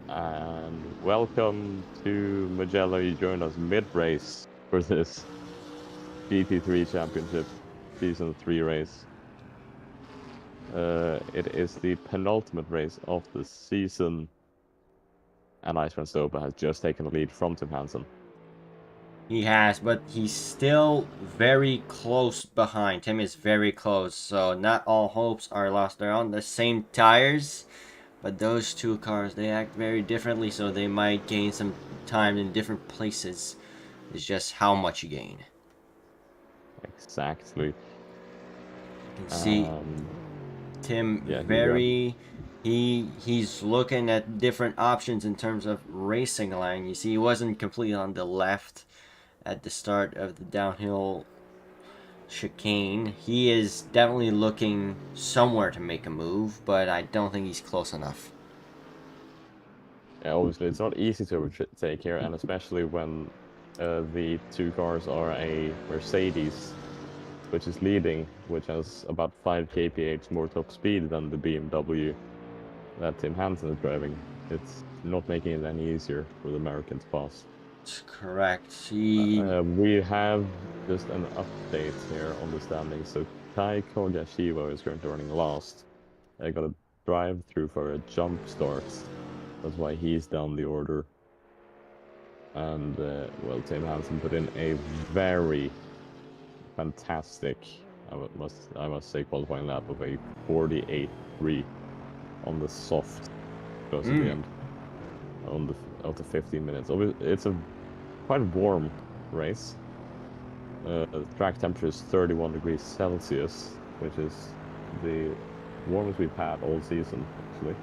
And welcome to Mugello. You joined us mid-race for this GT3 Championship Season 3 race. It is the penultimate race of the season, and Iceman Stopa has just taken the lead from Tim Hansen. He has, but he's still very close behind. Tim is very close, so not all hopes are lost. They're on the same tires, but those two cars, they act very differently, so they might gain some time in different places. It's just how much you gain. Exactly. You can see Tim he's looking at different options in terms of racing line. You see, he wasn't completely on the left at the start of the downhill chicane. He is definitely looking somewhere to make a move, but I don't think he's close enough. Yeah, obviously, it's not easy to overtake here, and especially when the two cars are a Mercedes, which is leading, which has about 5 kph more top speed than the BMW that Tim Hansen is driving. It's not making it any easier for the American to pass. That's correct. We have just an update here on the standings. So Tai Kogashiwa is currently running last. I got a drive through for a jump start. That's why he's down the order. And well, Tim Hansen put in a very fantastic, I must say, qualifying lap of a 48.3 on the soft close at the end of the 15 minutes. It's a quite warm race. The track temperature is 31 degrees Celsius, which is the warmest we've had all season, actually.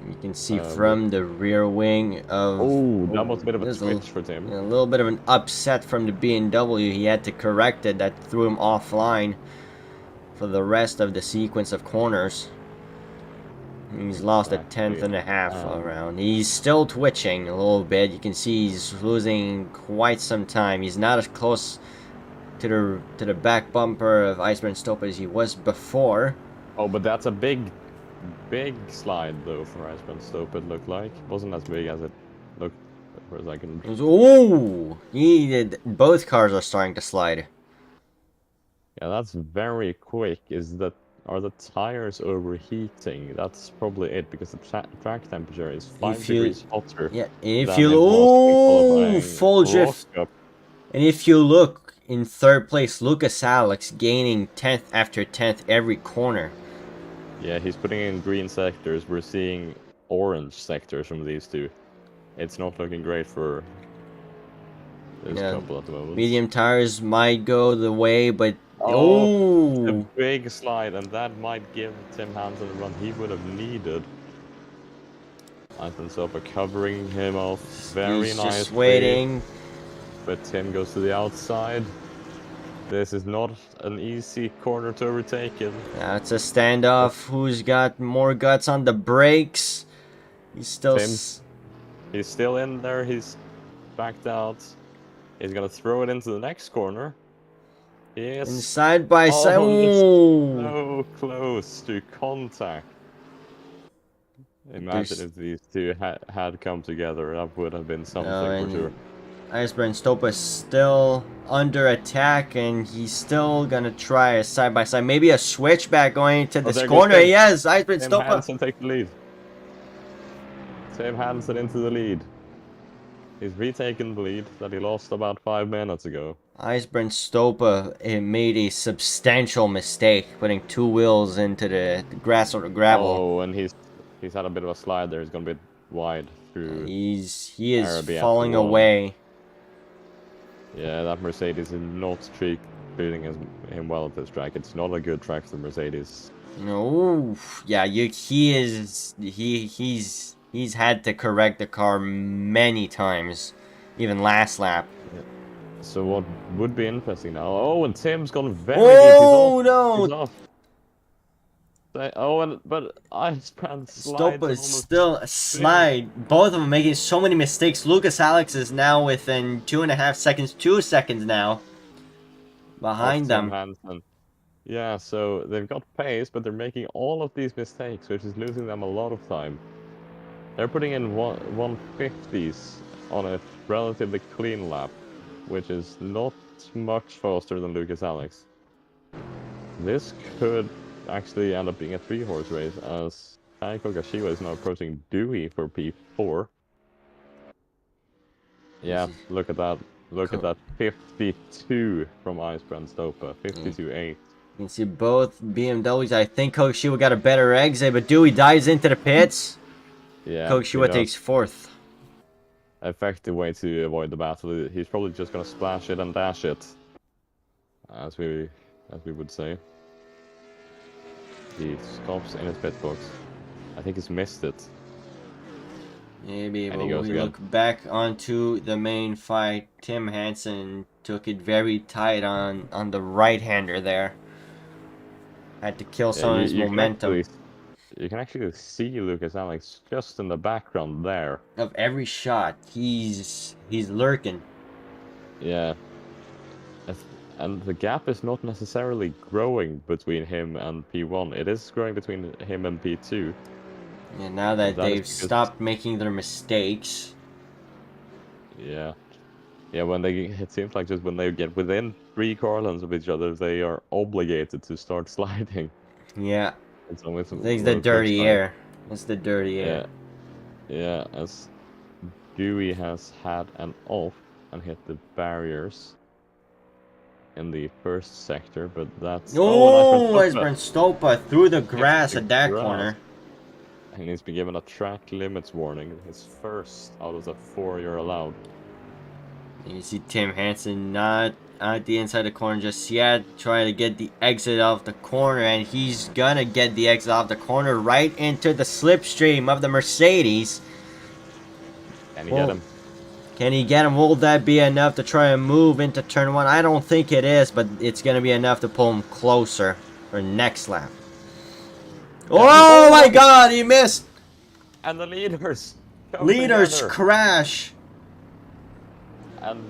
You can see from the rear wing of... Oh, that was a bit of a switch for Tim. A little bit of an upset from the BMW. He had to correct it. That threw him offline for the rest of the sequence of corners. He's lost a tenth and a half around. He's still twitching a little bit. You can see he's losing quite some time. He's not as close to the back bumper of Iceman Stopa as he was before. Oh, but that's a big slide though for Iceman Stopa. It looked like it wasn't as big as it looked for a second. Oh, both cars are starting to slide. Yeah, that's very quick. Are the tires overheating? That's probably it, because the track temperature is 5 degrees hotter. Yeah, if you full drift. And if you look in third place, Lucas Alex gaining 10th after 10th every corner. Yeah, he's putting in green sectors. We're seeing orange sectors from these two. It's not looking great for this couple at the moment. Medium tires might go the way, but a big slide, and that might give Tim Hansen the run he would have needed. Iceman Stopa covering him off very nicely. Just waiting. But Tim goes to the outside. This is not an easy corner to overtake him. Yeah, it's a standoff. Who's got more guts on the brakes? He's still... He's still in there. He's backed out. He's gonna throw it into the next corner. Yes. And side by side. So close to contact. Imagine if these two had come together. That would have been something for sure. Iceman Stopa is still under attack, and he's still gonna try a side by side. Maybe a switchback going into this corner. Yes, Iceman Stopa. Tim Hansen take the lead. Tim Hansen into the lead. He's retaken the lead that he lost about 5 minutes ago. Iceman Stopa made a substantial mistake putting two wheels into the grass or the gravel. Oh, and he's had a bit of a slide there. He's gonna be wide through. He is falling away. Yeah, that Mercedes is not treating him well at this track. It's not a good track for Mercedes. No, yeah, he's had to correct the car many times, even last lap. Yeah. So what would be interesting now? Oh, and Tim's gone very deep. Oh no! He's off. Oh, but Iceman Stopa is still a slide. Both of them making so many mistakes. Lucas Alex is now within 2.5 seconds, 2 seconds now behind them. Hansen. Yeah, so they've got pace, but they're making all of these mistakes, which is losing them a lot of time. They're putting in 150s on a relatively clean lap, which is not much faster than Lucas Alex. This could actually end up being a 3-horse race, as Taiko Kashiwa is now approaching Dewey for P4. Yeah, look at that. Look at that 52 from Icebrand Stopa. 52.8. You can see both BMWs. I think Kashiwa got a better exit, but Dewey dives into the pits. Yeah, Kashiwa takes 4th. Effective way to avoid the battle. He's probably just gonna splash it and dash it, as we would say. He stops in his pit box. I think he's missed it. Maybe, but when we look back onto the main fight, Tim Hansen took it very tight on the right-hander there. Had to kill some of his momentum. You can actually see Lucas Alex just in the background there. Of every shot, he's lurking. Yeah. And the gap is not necessarily growing between him and P1. It is growing between him and P2. Yeah, now that they've stopped making their mistakes. Yeah. Yeah, it seems like just when they get within 3 car lengths of each other, they are obligated to start sliding. Yeah. It's always the dirty air. It's the dirty air. Yeah, as Dewey has had an off and hit the barriers in the first sector, but that's... Oh, Icebrand Stopa through the grass at that corner. And he's been given a track limits warning, his first out of the 4 you're allowed. You see Tim Hansen not at the inside the corner just yet, trying to get the exit off the corner, and he's gonna get the exit off the corner right into the slipstream of the Mercedes. Can he get him? Can he get him? Will that be enough to try and move into turn 1? I don't think it is, but it's gonna be enough to pull him closer for next lap. Oh my god, he missed! And the leaders crash! And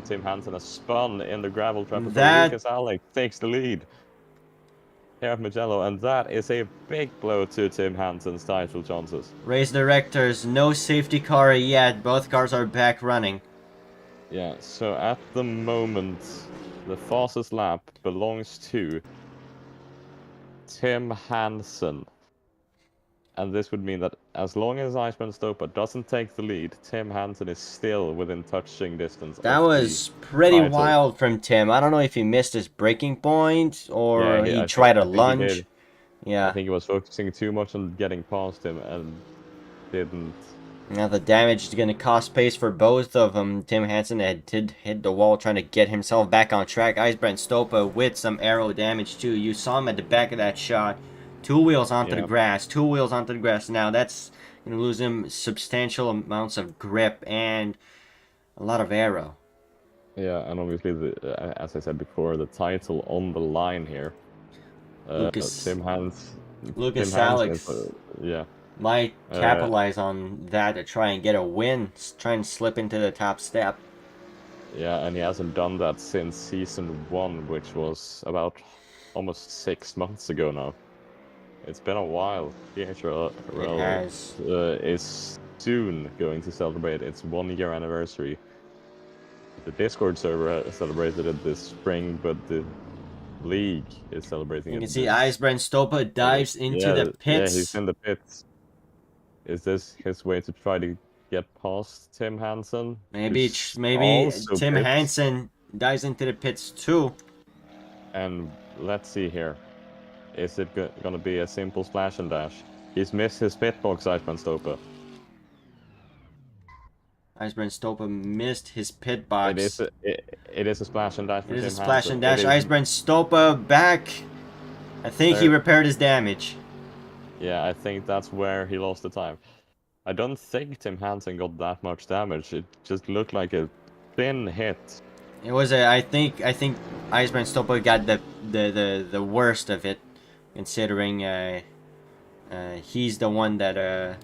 Tim Hansen has spun in the gravel trap before Lucas Alex takes the lead here at Mugello, and that is a big blow to Tim Hansen's title chances. Race directors, no safety car yet, both cars are back running. Yeah, so at the moment, the fastest lap belongs to Tim Hansen. And this would mean that as long as Icebrand Stopa doesn't take the lead, Tim Hansen is still within touching distance. That was pretty wild from Tim. I don't know if he missed his braking point or he tried a lunge. Yeah. I think he was focusing too much on getting past him and didn't. Now the damage is going to cost pace for both of them. Tim Hansen did hit the wall trying to get himself back on track. Icebrand Stopa with some aero damage too. You saw him at the back of that shot. 2 wheels onto the grass. 2 wheels onto the grass. Now that's going to lose him substantial amounts of grip and a lot of aero. Yeah, and obviously, as I said before, the title on the line here. Lucas Alex might capitalize on that to try and get a win, try and slip into the top step. Yeah, and he hasn't done that since season 1, which was about almost 6 months ago now. It's been a while. DHRL is soon going to celebrate its 1-year anniversary. The Discord server celebrated it this spring, but the league is celebrating it. You can see Icebrand Stopa dives into the pits. Yeah, he's in the pits. Is this his way to try to get past Tim Hansen? Maybe Tim Hansen dives into the pits too. And let's see here. Is it gonna be a simple splash and dash? He's missed his pit box, Icebrand Stopa. Icebrand Stopa missed his pit box. It is a splash and dash for Tim Hansen. It is a splash and dash. Icebrand Stopa back. I think he repaired his damage. Yeah, I think that's where he lost the time. I don't think Tim Hansen got that much damage. It just looked like a thin hit. It was I think Icebrand Stopa got the worst of it, considering he's the one that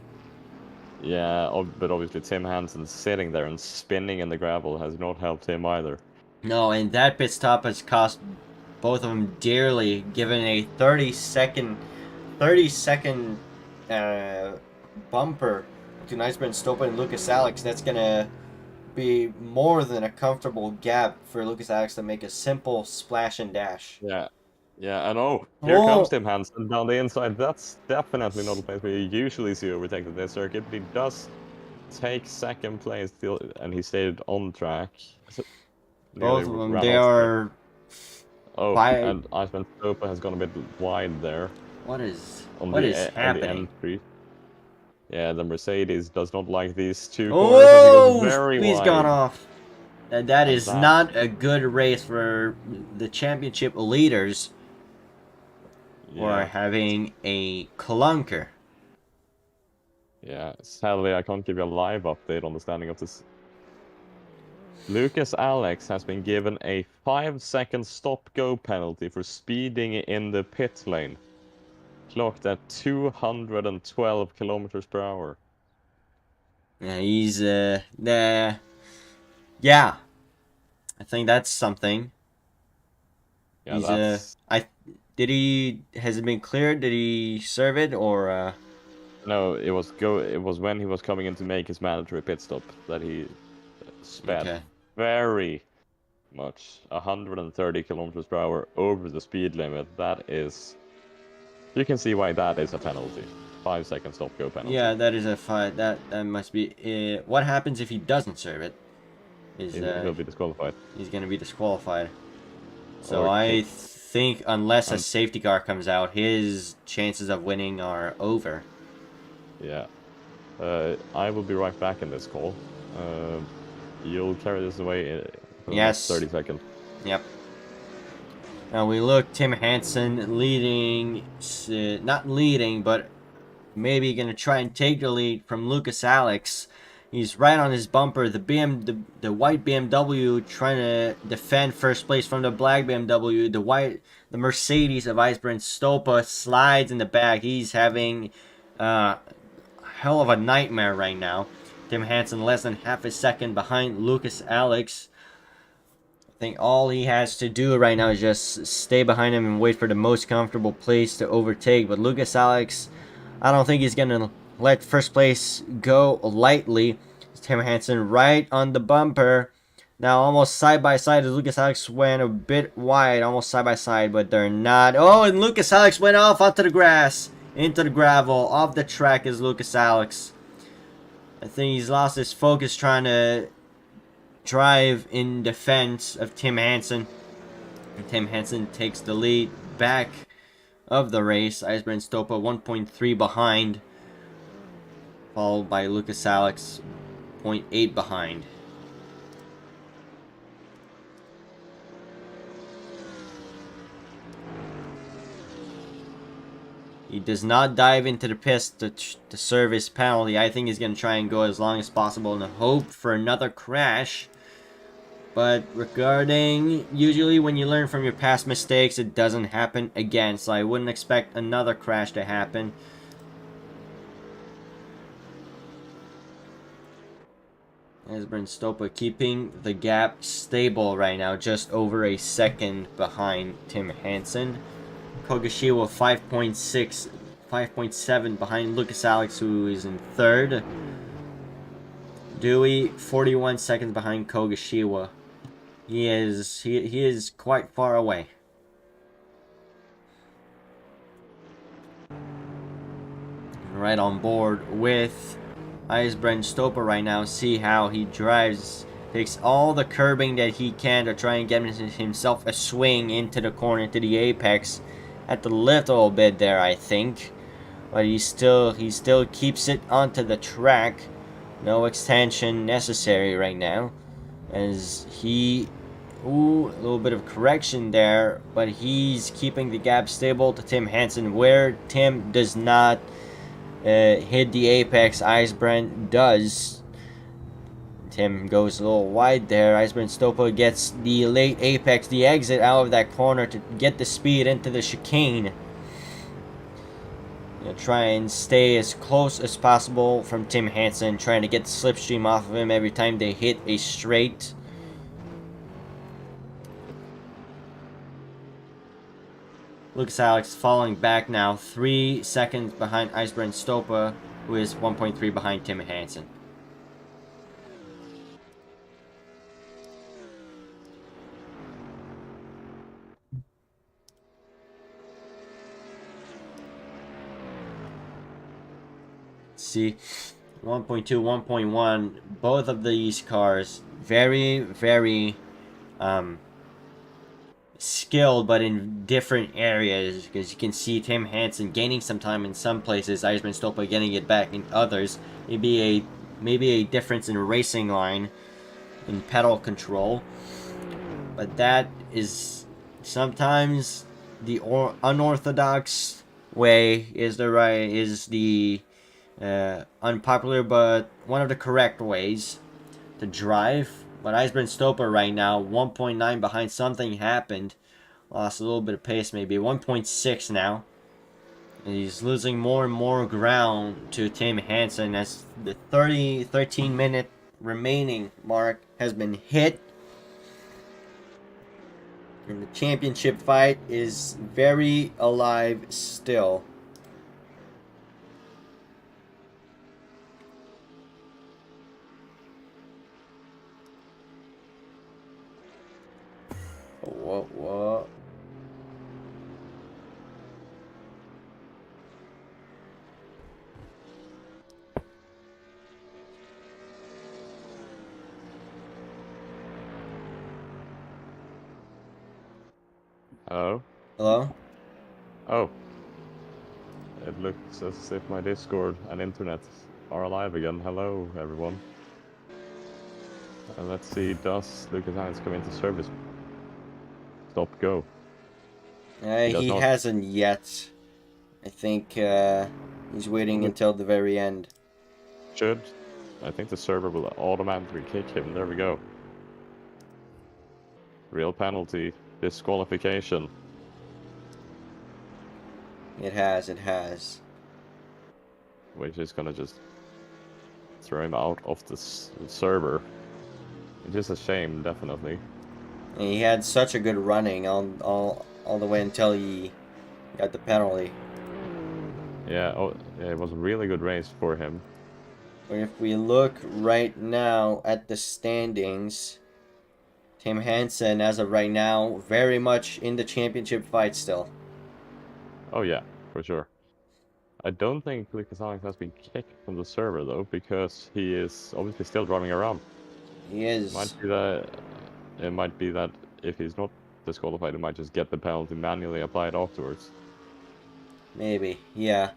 Yeah, but obviously Tim Hansen sitting there and spinning in the gravel has not helped him either. No, and that pit stop has cost both of them dearly, given a 30-second bumper between Iceberg Stopa and Lucas Alex, that's gonna be more than a comfortable gap for Lucas Alex to make a simple splash and dash. Yeah. Yeah, and oh, here comes Oh, Tim Hansen down the inside. That's definitely not a place where you usually see overtake at this circuit, but he does take second place still, and he stayed on track. So nearly both of them, ran they off there. are Oh, by. and Iceman Sopa has gone a bit wide there What is on the happening? entry. Yeah, the Mercedes does not like these two corners as he goes Oh, very he's gone wide. off. That And is that, not a good race for the championship leaders or yeah, having a clunker. yeah. Sadly, I can't give you a live update on the standing of this. Lucas Alex has been given a 5-second stop-go penalty for speeding in the pit lane, clocked at 212 kilometers per hour. Yeah, he's yeah. I think that's something. Yeah, He's that's I did he has it been cleared? Did he serve it or no. It was when he was coming in to make his mandatory pit stop that he sped okay. very much 130 kilometers per hour over the speed limit. That is, you can see why that is a penalty. 5-second stop go penalty. Yeah, that is a fight. That must be. What happens if he doesn't serve it? Is He'll be disqualified. he's gonna be disqualified. So Or I kicked. think unless a And safety car comes out, his chances of winning are over. yeah. I will be right back in this call. You'll carry this away for the next Yes. 30 seconds. Yep. Now we look, Tim Hansen leading, not leading, but maybe gonna try and take the lead from Lucas Alex. He's right on his bumper. The white BMW trying to defend first place from the black BMW. The Mercedes of Iceberg Stopa slides in the back. He's having hell of a nightmare right now. Tim Hansen less than half a second behind Lucas Alex. I think all he has to do right now is just stay behind him and wait for the most comfortable place to overtake. But Lucas Alex, I don't think he's going to let first place go lightly. Tim Hansen right on the bumper. Now almost side by side. Lucas Alex went a bit wide, almost side by side, but they're not. Oh, and Lucas Alex went off onto the grass, into the gravel. Off the track is Lucas Alex. I think he's lost his focus trying to drive in defense of Tim Hansen. And Tim Hansen takes the lead back of the race. Iceberg Stopa 1.3 behind, followed by Lucas Alex 0.8 behind. He does not dive into the pits to serve his penalty. I think he's going to try and go as long as possible and hope for another crash. But regarding, usually when you learn from your past mistakes, it doesn't happen again. So I wouldn't expect another crash to happen. Iceberg Stopa keeping the gap stable right now, just over a second behind Tim Hansen. Kogashiwa 5.6, 5.7 behind Lucas Alex, who is in third. Dewey 41 seconds behind Kogashiwa. He is quite far away. Right on board with Iceberg Stopa right now. See how he drives. Takes all the curbing that he can to try and get himself a swing into the corner, into the apex. Had to lift a little bit there, I think. But he still keeps it onto the track. No extension necessary right now. As he... Ooh, a little bit of correction there. But he's keeping the gap stable to Tim Hansen. Where Tim does not hit the apex, Iceberg does. Tim goes a little wide there. Iceberg Stopa gets the late apex, the exit out of that corner to get the speed into the chicane. Try and stay as close as possible from Tim Hansen, trying to get the slipstream off of him every time they hit a straight. Lucas Alex falling back now, 3 seconds behind Iceberg Stopa. who is 1.3 behind Tim Hansen. See, 1.2, 1.1, both of these cars very, very skilled, but in different areas, because you can see Tim Hansen gaining some time in some places, Eisman Stopa getting it back in others. Maybe a difference in racing line, in pedal control, but that is sometimes the unorthodox way is the unpopular, but one of the correct ways to drive. But Eisman Stopa right now, 1.9 behind. Something happened. Lost a little bit of pace, maybe. 1.6 now. And he's losing more and more ground to Tim Hansen as the 13-minute remaining mark has been hit. And the championship fight is very alive still. What? Hello? Hello? Oh. It looks as if my Discord and internet are alive again. Hello, everyone. Let's see, does Lucas Hines come into service? Stop, go. He hasn't yet. I think he's waiting until the very end. Should. I think the server will automatically kick him. There we go. Real penalty. Disqualification. It has. Which is gonna just throw him out of the server. It's just a shame, definitely. And he had such a good running all the way until he got the penalty. Yeah, it was a really good race for him. But if we look right now at the standings, Tim Hansen, as of right now, very much in the championship fight still. Oh yeah, for sure. I don't think Lucas Alex has been kicked from the server though, because he is obviously still driving around. He is. It might be that if he's not disqualified, he might just get the penalty manually applied afterwards. Maybe, yeah.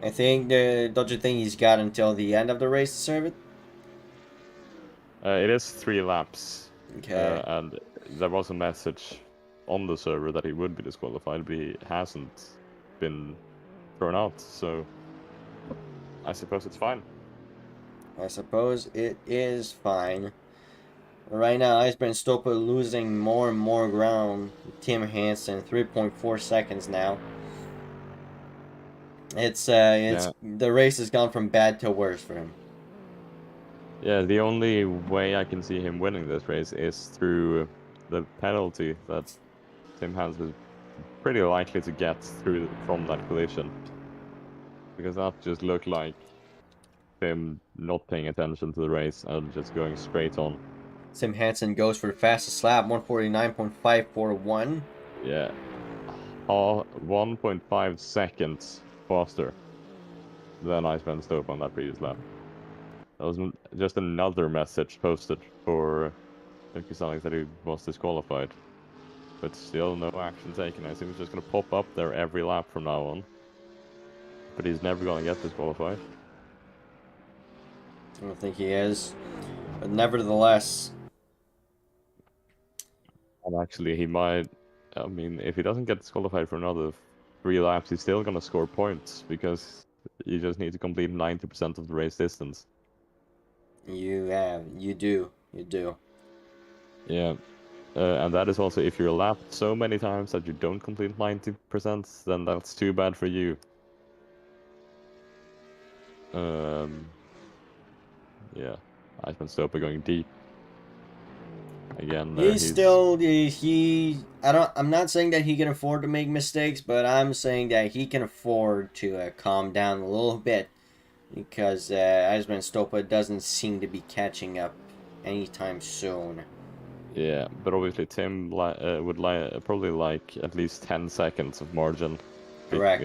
I think, don't you think he's got until the end of the race to serve it? It is 3 laps. Okay. And there was a message on the server that he would be disqualified, but he hasn't been thrown out, so I suppose it's fine. I suppose it is fine. Right now, Iceberg Stopa losing more and more ground. Tim Hansen, 3.4 seconds now. The race has gone from bad to worse for him. Yeah, the only way I can see him winning this race is through the penalty that Tim Hansen is pretty likely to get through from that collision. Because that just looked like him not paying attention to the race and just going straight on. Tim Hansen goes for the fastest lap, 149.541. Yeah. 1.5 seconds faster than Iceman Stope on that previous lap. That was just another message posted for Lucas Alex that he was disqualified. But still no action taken. I assume he's just going to pop up there every lap from now on. But he's never going to get disqualified. I don't think he is. But nevertheless. And actually, he might. I mean, if he doesn't get disqualified for another 3 laps, he's still going to score points because you just need to complete 90% of the race distance. You do. Yeah. And that is also if you're lapped so many times that you don't complete 90%, then that's too bad for you. Yeah. Iceman Stopa going deep. Again, I'm not saying that he can afford to make mistakes, but I'm saying that he can afford to calm down a little bit because Eisman Stopa doesn't seem to be catching up anytime soon. Yeah, but obviously Tim would probably like at least 10 seconds of margin, Correct.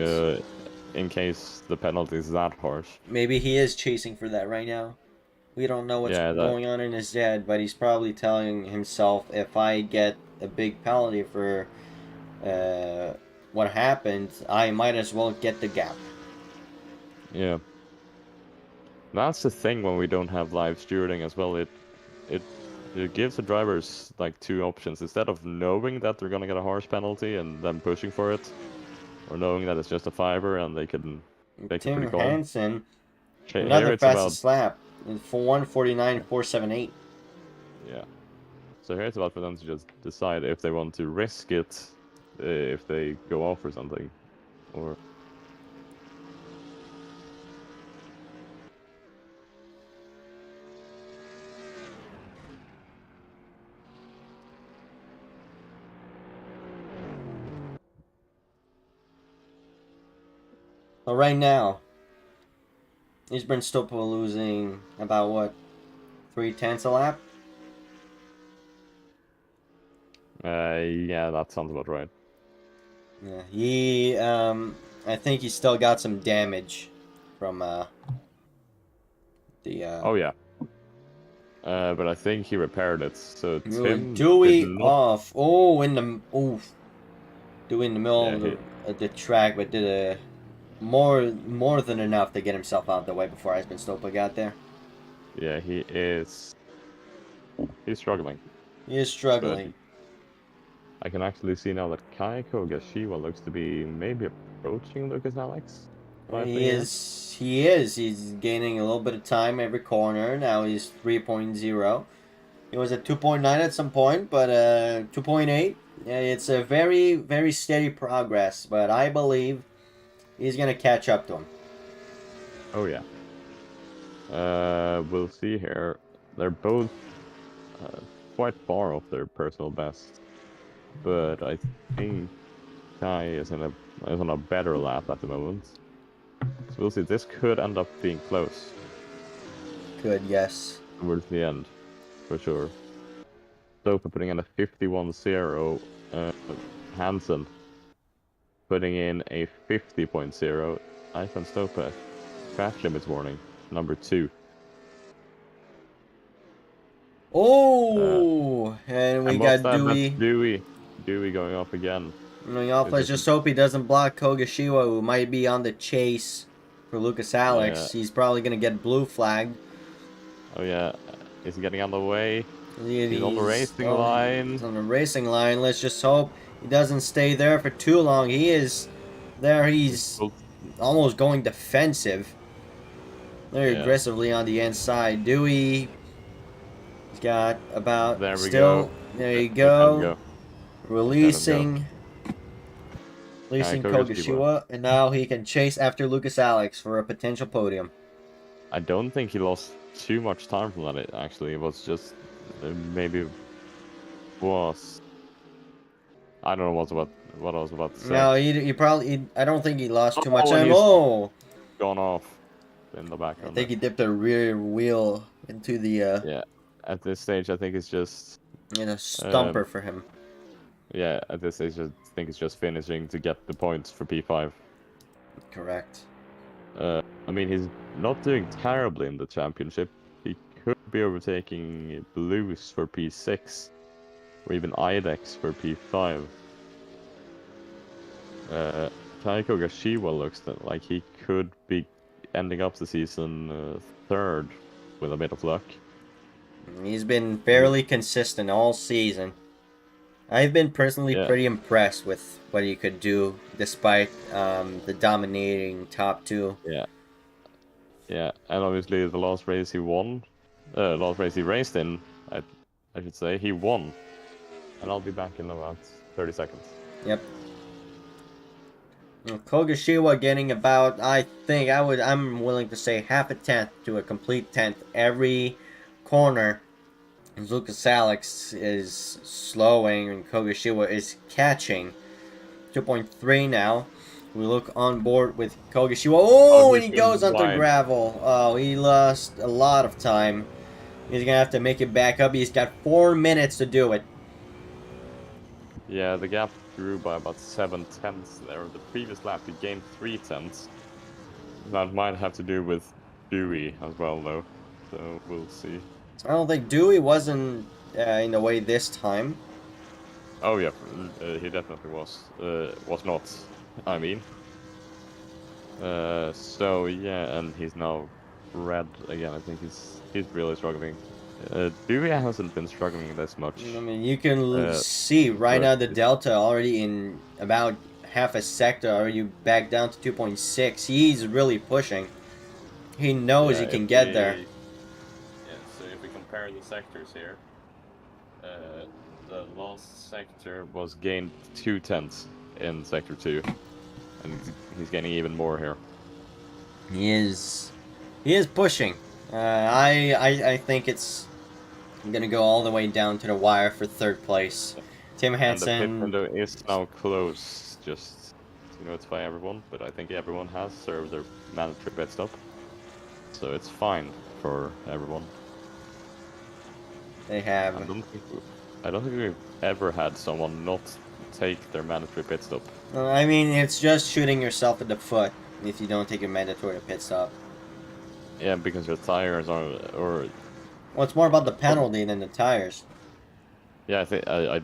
in case the penalty is that harsh. Maybe he is chasing for that right now. We don't know what's Yeah, going on in his head, but he's probably telling himself, if I get a big penalty for what happened, I might as well get the gap. yeah. That's the thing when we don't have live stewarding as well. It it gives the drivers like two options instead of knowing that they're gonna get a harsh penalty and then pushing for it, or knowing that it's just a fiver and they can make it pretty Tim calm. Hansen, Here another it's about fastest lap, for 1:49.478. yeah. So here it's about for them to just decide if they want to risk it, if they go off or something, or So right now, he's been Stopa losing about what, 3/10 a lap? yeah, that sounds about right. Yeah, I think he still got some damage from the Oh yeah. But I think he repaired it. So really Tim did Dewey not. off. Oh, Dewey in the middle Yeah, of the track, but did a more than enough to get himself out of the way before Eisman Stopa got there. yeah, he is. He's struggling, He is but struggling. I can actually see now that Kaiko Gashiwa looks to be maybe approaching Lucas Alex slightly He here. is. He is. He's gaining a little bit of time every corner. Now he's 3.0. He was at 2.9 at some point, but 2.8. Yeah, it's a very, very steady progress, but I believe he's going to catch up to him. Oh yeah. We'll see here. They're both uh, quite far off their personal best, but I think Kai is on a better lap at the moment. So we'll see. This could end up being close Good, yes. towards the end, for sure. Sopa putting in a 51.0. Hansen putting in a 50.0. Ivan Stopa, crash limits warning, number 2. Oh, and we And what's got that? That's Dewey. Dewey. Dewey going off again. Off. Is Let's this? just hope he doesn't block Kogashiwa, who might be on the chase for Lucas Yeah. Alex. He's probably going to get blue flagged. Oh yeah. Is he getting on the way? He's on the He's racing line. on the racing line. Let's just hope he doesn't stay there for too long. He is there. He's almost going defensive. Very Yeah. aggressively on the inside. Dewey, he's got about There we still. go. There you Let him go. go. Let him go. Releasing Kogashiwa. Kogashiwa, and now he can chase after Lucas Alex for a potential podium. I don't think he lost too much time from that. Actually, it was just maybe was. I don't know what I was about to say. No, he probably. I don't think he lost too much Oh, and time. he's Oh, gone off in the I background think there. he dipped a rear wheel into the Yeah, at this stage, I think it's just. in a stumper Um, for him. yeah, at this stage, I think it's just finishing to get the points for P5. Correct. I mean, he's not doing terribly in the championship. He could be overtaking Blues for P6, or even IDEX for P5. Taiko Gashiwa looks like he could be ending up the season third with a bit of luck. He's been fairly consistent all season. I've been personally Yeah, pretty impressed with what he could do despite the dominating top two. yeah, yeah. And obviously, the last race he won, last race he raced in, I should say, he won. And I'll be back in about 30 seconds. Yep. Kogashiwa getting about, I'm willing to say half a tenth to a complete tenth every corner. Lucas Alex is slowing and Kogashiwa is catching. 2.3 now. We look on board with Kogashiwa. Oh, Oh, and he's he going goes onto wide. gravel. Oh, he lost a lot of time. He's gonna have to make it back up. He's got 4 minutes to do it. Yeah, the gap grew by about 7 tenths there. The previous lap, he gained 3 tenths. That might have to do with Dewey as well, though. So we'll see. I don't think Dewey wasn't in the way this time. Oh yeah, he definitely was. Was not. I mean. So yeah, and he's now red again. I think he's really struggling. Dewey hasn't been struggling this much. I mean, you can see right but now the delta already in about half a sector, already back down to 2.6. He's really pushing. He knows yeah, he can get there. Yeah, so if we compare the sectors here, the last sector was gained 2 tenths in sector 2, and he's gaining even more here. He is pushing. I think it's gonna go all the way down to the wire for third place. Tim And the pit Hansen. window is now closed, just to notify everyone, but I think everyone has served their mandatory pit stop, so it's fine for everyone. They have. I don't think we've ever had someone not take their mandatory pit stop. I mean, it's just shooting yourself in the foot if you don't take a mandatory pit stop. Yeah, because your tires are, or Well, it's more about the penalty than the tires. yeah, I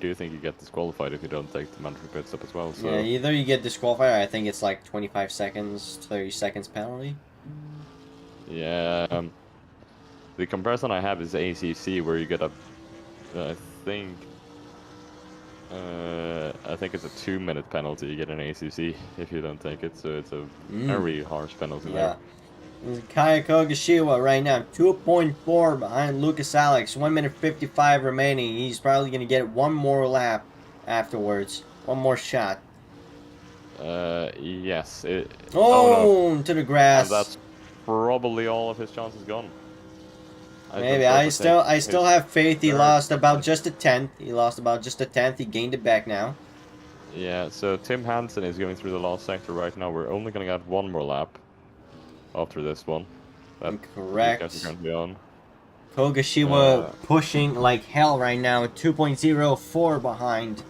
do think you get disqualified if you don't take the mandatory pit stop as well. So Yeah, either you get disqualified, or I think it's like 25 seconds, 30 seconds penalty. yeah, the comparison I have is ACC, where you get a, I think, I think it's a 2-minute penalty. You get an ACC if you don't take it, so it's a very harsh penalty Yeah. there. Kaya Kogashiwa right now, 2.4 behind Lucas Alex. 1 minute 55 remaining. He's probably going to get one more lap afterwards. One more shot. Yes. Oh, no. To the grass. And that's probably all of his chances gone. Maybe. I still have faith. He lost about just a tenth. He lost about just a tenth. He gained it back now. Yeah, so Tim Hansen is going through the last sector right now. We're only going to get one more lap after this one. Correct. On. Kogashiwa pushing like hell right now. 2.04 behind.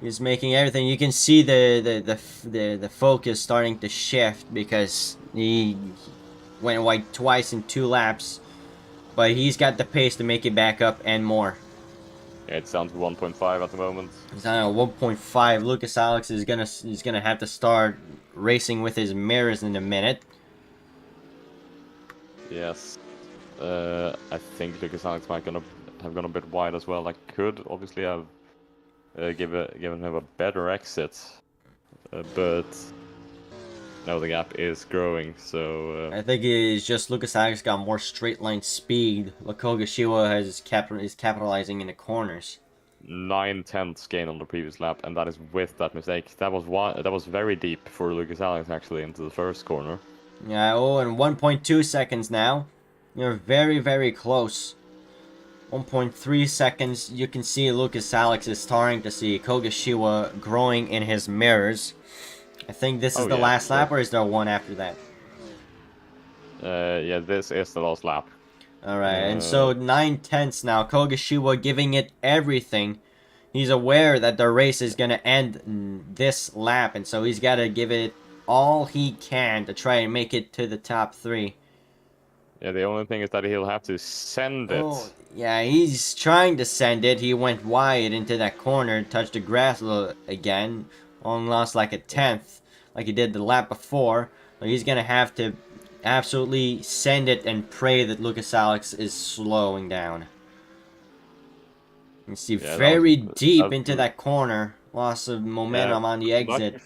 He's making everything. You can see the focus starting to shift because he went white twice in 2 laps, but he's got the pace to make it back up and more. Yeah, it's down to 1.5 at the moment. He's down at 1.5. Lucas Alex is gonna have to start racing with his mirrors in a minute. Yes, I think Lucas Alex might have gone a bit wide as well. I could obviously have given him a better exit, but now the gap is growing. So I think it's just Lucas Alex got more straight line speed. Kogashiwa is capitalizing in the corners. 9 tenths gain on the previous lap, and that is with that mistake. That was very deep for Lucas Alex actually into the first corner. Yeah, oh, and 1.2 seconds now. You're very, very close. 1.3 seconds. You can see Lucas Alex is starting to see Kogashiwa growing in his mirrors. I think this is the last lap, or is there one after that? Yeah, this is the last lap. Alright, and so 9 tenths now. Kogashiwa giving it everything. He's aware that the race is going to end this lap, and so he's got to give it all he can to try and make it to the top 3. Yeah, the only thing is that he'll have to send it. Oh, yeah, he's trying to send it. He went wide into that corner, touched the grass again. Only lost like a tenth, like he did the lap before. So he's going to have to absolutely send it and pray that Lucas Alex is slowing down. You see, very deep into that corner. Loss of momentum on the exit.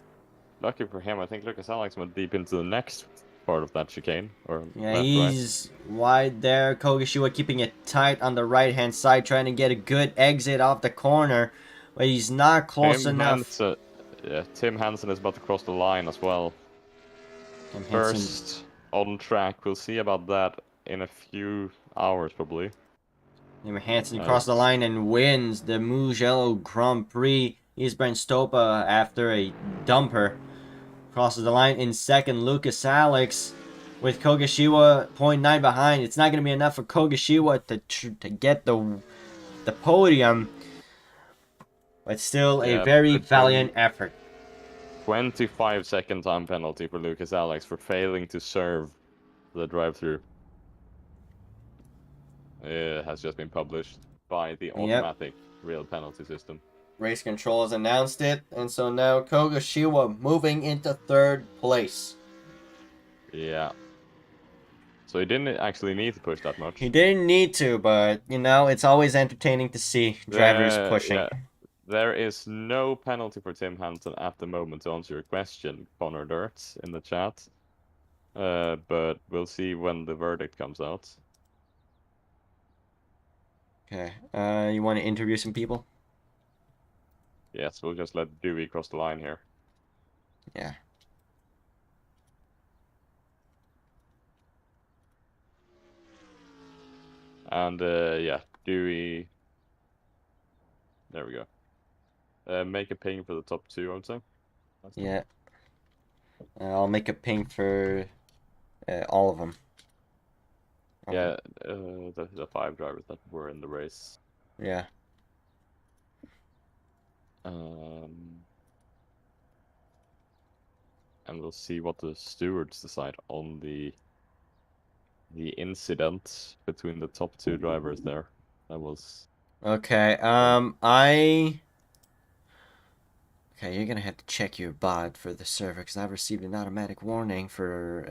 Lucky for him, I think Lucas Alex went deep into the next part of that chicane. Yeah, he's wide there. Kogashiwa keeping it tight on the right-hand side, trying to get a good exit off the corner. But he's not close enough. Tim Hansen is about to cross the line as well. First on track. We'll see about that in a few hours, probably. Tim Hansen crossed the line and wins the Mugello Grand Prix He's Brent Stopa after a dumper. Crosses the line in second. Lucas Alex with Kogashiwa 0.9 behind. It's not going to be enough for Kogashiwa to get the podium, but still a Yeah, very but then valiant effort. 25-second time penalty for Lucas Alex for failing to serve the drive-through. It has just been published by the Yep. automatic real penalty system. Race Control has announced it, and so now Kogashiwa moving into third place. Yeah. So he didn't actually need to push that much. He didn't need to, but you know, it's always entertaining to see drivers pushing. Yeah. There is no penalty for Tim Hansen at the moment, to answer your question, Connor Dirt, in the chat. But we'll see when the verdict comes out. Okay. You want to interview some people? Yes, we'll just let Dewey cross the line here. Yeah. And yeah, Dewey. There we go. Make a ping for the top two, I would say. Yeah. I'll make a ping for all of them. Okay. Yeah, the 5 drivers that were in the race. Yeah. And we'll see what the stewards decide on the incident between the top 2 drivers there. That was Okay. Okay, you're gonna have to check your bot for the server because I've received an automatic warning for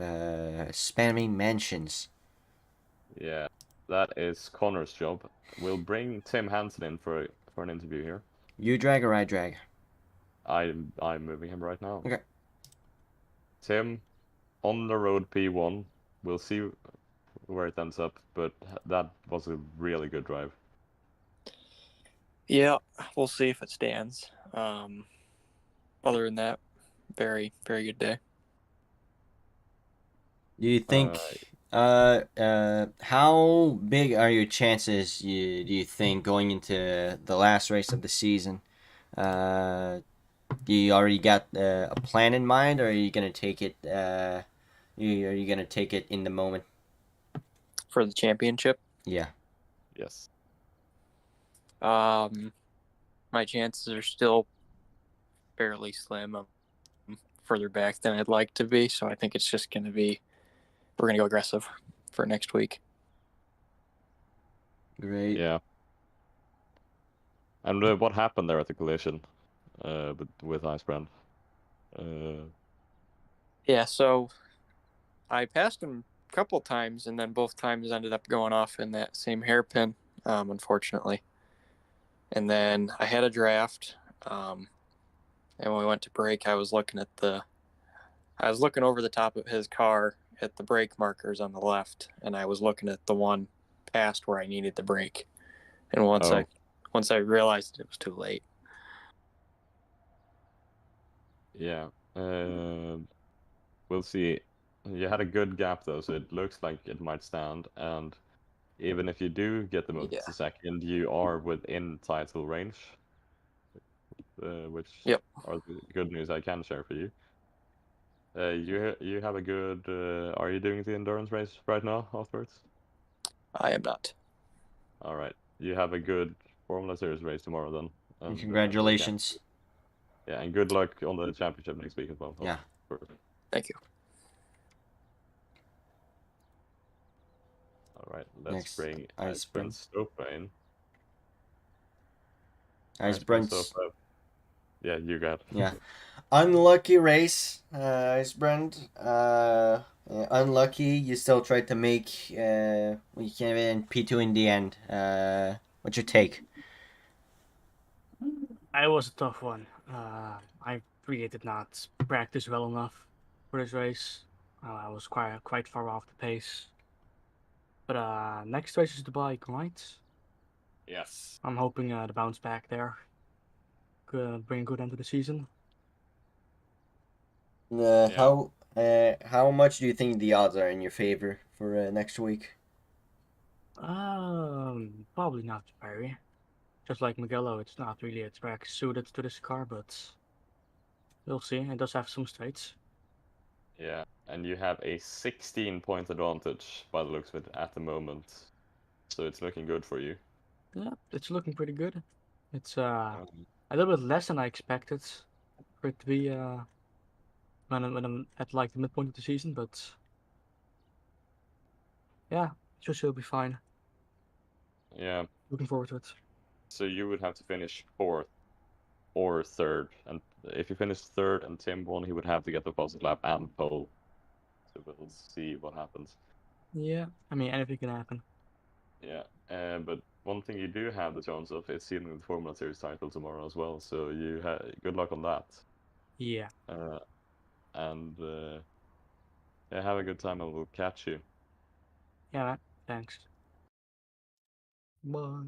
spamming mentions. Yeah, that is Connor's job. We'll bring Tim Hansen in for an interview here. You drag or I drag? I'm moving him right now. Okay. Tim, on the road P1. We'll see where it ends up, but that was a really good drive. Yeah, we'll see if it stands. Other than that, very, very good day. Do you think how big are your chances do you think going into the last race of the season? Do you already got a plan in mind, or are you gonna take it are you gonna take it in the moment? For the championship? Yeah. Yes. My chances are still fairly slim. I'm further back than I'd like to be, so I think it's just going to be, we're going to go aggressive for next week. Great. Yeah. And what happened there at the collision with Icebrand? Yeah, so I passed him a couple times, and then both times ended up going off in that same hairpin, unfortunately. And then I had a draft, and when we went to brake, I was looking over the top of his car at the brake markers on the left, and I was looking at the one past where I needed the brake. And once I realized it was too late. Yeah. We'll see. You had a good gap though, so it looks like it might stand. And even if you do get the move to second, you are within title range, which are the good news I can share for you. You have a good. Are you doing the endurance race right now afterwards? I am not. All right. You have a good Formula Series race tomorrow then. And congratulations. Yeah, and good luck on the championship next week as well. Yeah. Thank you. All right, let's bring Icebrand Stopa in. Icebrand. Yeah, you got. Yeah. Unlucky race, Icebrand. Unlucky. You still tried to make. You came in P2 in the end. What's your take? It was a tough one. I really did not practice well enough for this race. I was quite far off the pace. But next race is the bike, right? Yes. I'm hoping to bounce back there. Bring a good end to the season. How much do you think the odds are in your favor for next week? Probably not very. just like Mugello, it's not really a track suited to this car, but we'll see. It does have some straights. Yeah, and you have a 16-point advantage by the looks of it at the moment, so it's looking good for you. Yeah, it's looking pretty good. It's a Um, little bit less than I expected for it to be when I'm at like the midpoint of the season, but yeah, it'll be fine. yeah, Looking forward to it. so you would have to finish 4th or 3rd, and if you finish 3rd and Tim won, he would have to get the fastest lap and pole. So we'll see what happens. Yeah, I mean anything can happen. Yeah, but one thing you do have the chance of is sealing the Formula Series title tomorrow as well. So you good luck on that. Yeah. And yeah, have a good time, and we'll catch you. Yeah, man. Thanks. Bye.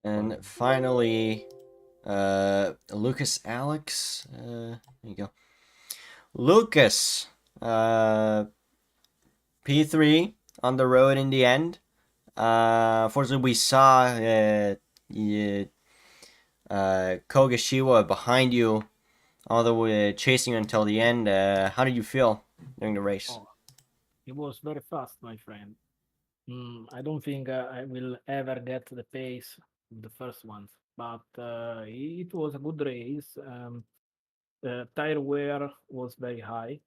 And finally, Lucas Alex. There you go. Lucas, P3 on the road in the end. Unfortunately, we saw Kogashiwa behind you, all the way chasing you until the end. How did you feel during the race? Oh, it was very fast, my friend. I don't think I will ever get the pace of the first ones, but it was a good race. The tire wear was very high.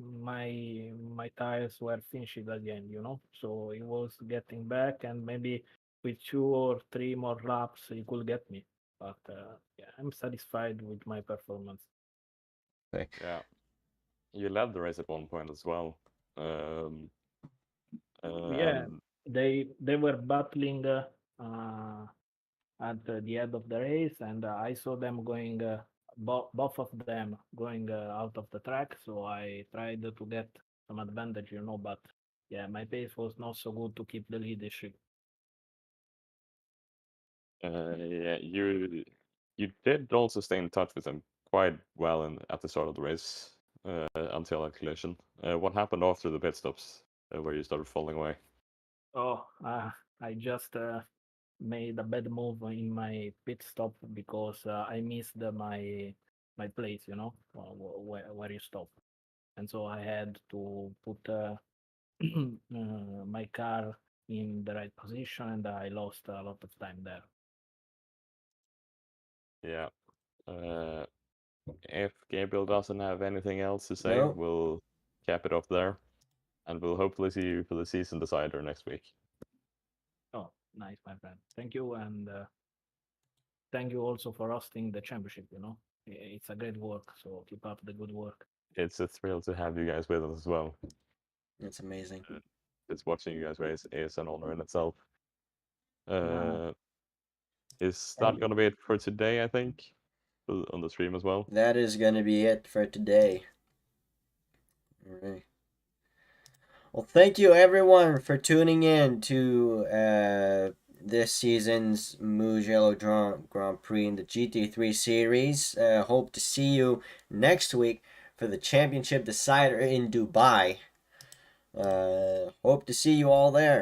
My tires were finished at the end, so it was getting back, and maybe with 2 or 3 more laps, you could get me. But yeah, I'm satisfied with my performance. Okay. Yeah, you led the race at one point as well. Yeah, And they were battling at the end of the race, and I saw them going, both of them going out of the track. So I tried to get some advantage, but yeah, my pace was not so good to keep the leadership. yeah, you did also stay in touch with them quite well at the start of the race until that collision. What happened after the pit stops where you started falling away? Oh, I just made a bad move in my pit stop because I missed my place, where you stop, and so I had to put my car in the right position, and I lost a lot of time there. Yeah. If Gabriel doesn't have anything else to say, No. we'll cap it off there, and we'll hopefully see you for the season decider next week. Oh, nice, my friend. Thank you, and thank you also for hosting the championship. It's a great work, so keep up the good work. It's a thrill to have you guys with us as well. That's amazing. Just watching you guys race is an honor in itself. Uh, Is that And going to be it for today, I think, on the stream as well? that is going to be it for today. All right. Well, thank you everyone for tuning in to this season's Mugello Grand Prix in the GT3 series. Hope to see you next week for the championship decider in Dubai. Hope to see you all there.